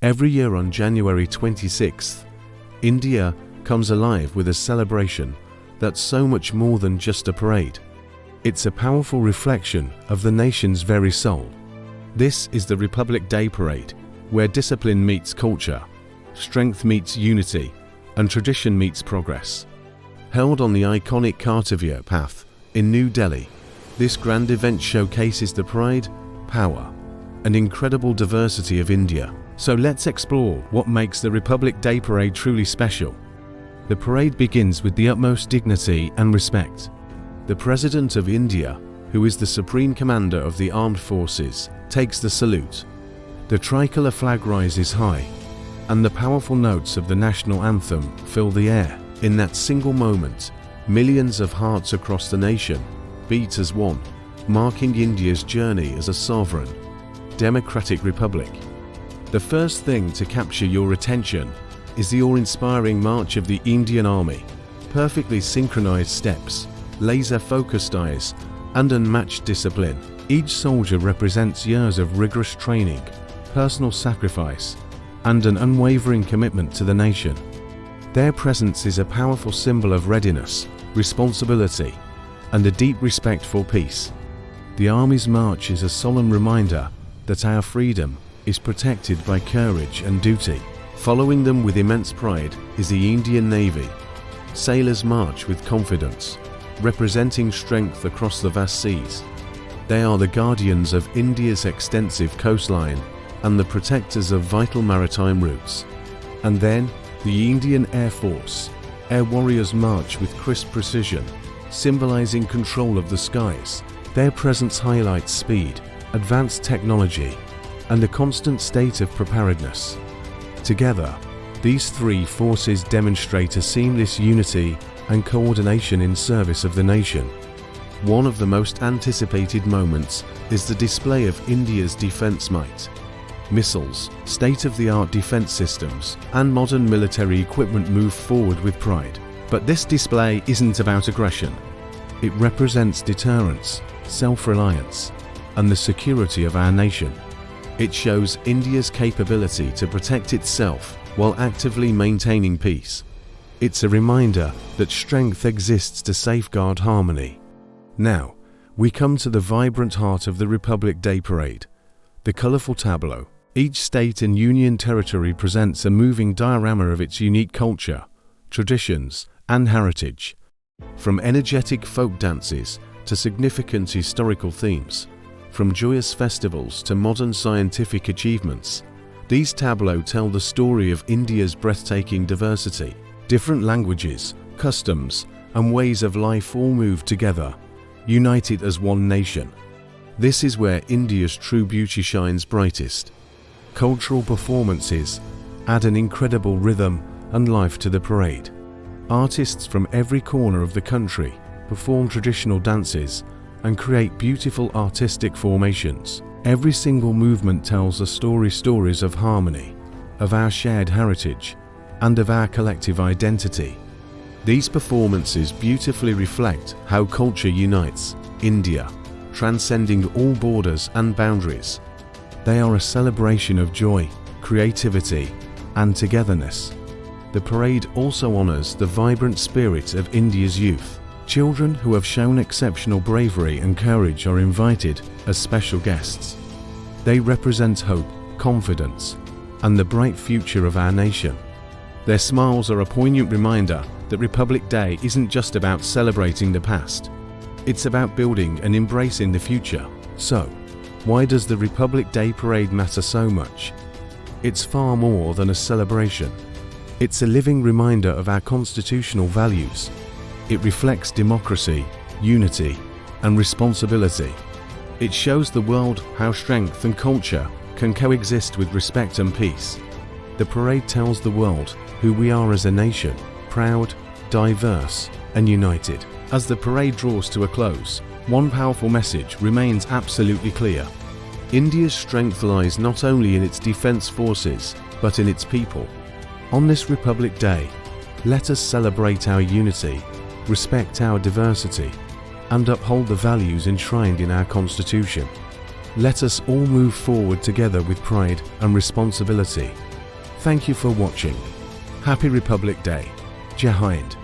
Every year on January 26th, India comes alive with a celebration that's so much more than just a parade. It's a powerful reflection of the nation's very soul. This is the Republic Day Parade, where discipline meets culture, strength meets unity, and tradition meets progress. Held on the iconic Kartavya Path in New Delhi, this grand event showcases the pride, power, and incredible diversity of India. So let's explore what makes the Republic Day Parade truly special. The parade begins with the utmost dignity and respect. The President of India, who is the Supreme Commander of the Armed Forces, takes the salute. The tricolour flag rises high, and the powerful notes of the national anthem fill the air. In that single moment, millions of hearts across the nation beat as one, marking India's journey as a sovereign, democratic republic. The first thing to capture your attention is the awe-inspiring march of the Indian Army. Perfectly synchronized steps, laser-focused eyes, and unmatched discipline. Each soldier represents years of rigorous training, personal sacrifice, and an unwavering commitment to the nation. Their presence is a powerful symbol of readiness, responsibility, and a deep respect for peace. The Army's march is a solemn reminder that our freedom is protected by courage and duty. Following them with immense pride is the Indian Navy. Sailors march with confidence, representing strength across the vast seas. They are the guardians of India's extensive coastline and the protectors of vital maritime routes. And then, the Indian Air Force. Air warriors march with crisp precision, symbolizing control of the skies. Their presence highlights speed, advanced technology, and a constant state of preparedness. Together, these three forces demonstrate a seamless unity and coordination in service of the nation. One of the most anticipated moments is the display of India's defense might. Missiles, state-of-the-art defense systems, and modern military equipment move forward with pride. But this display isn't about aggression. It represents deterrence, self-reliance, and the security of our nation. It shows India's capability to protect itself while actively maintaining peace. It's a reminder that strength exists to safeguard harmony. Now, we come to the vibrant heart of the Republic Day Parade, the colourful tableau. Each state and union territory presents a moving diorama of its unique culture, traditions, and heritage. From energetic folk dances to significant historical themes, from joyous festivals to modern scientific achievements, these tableaux tell the story of India's breathtaking diversity. Different languages, customs, and ways of life all move together, united as one nation. This is where India's true beauty shines brightest. Cultural performances add an incredible rhythm and life to the parade. Artists from every corner of the country perform traditional dances and create beautiful artistic formations. Every single movement tells stories of harmony, of our shared heritage, and of our collective identity. These performances beautifully reflect how culture unites India, transcending all borders and boundaries. They are a celebration of joy, creativity, and togetherness. The parade also honors the vibrant spirit of India's youth. Children who have shown exceptional bravery and courage are invited as special guests. They represent hope, confidence, and the bright future of our nation. Their smiles are a poignant reminder that Republic Day isn't just about celebrating the past. It's about building and embracing the future. So, why does the Republic Day Parade matter so much? It's far more than a celebration. It's a living reminder of our constitutional values. It reflects democracy, unity, and responsibility. It shows the world how strength and culture can coexist with respect and peace. The parade tells the world who we are as a nation, proud, diverse, and united. As the parade draws to a close, one powerful message remains absolutely clear. India's strength lies not only in its defense forces, but in its people. On this Republic Day, let us celebrate our unity, respect our diversity, and uphold the values enshrined in our Constitution. Let us all move forward together with pride and responsibility, Thank you for watching. Happy Republic Day. Jai Hind.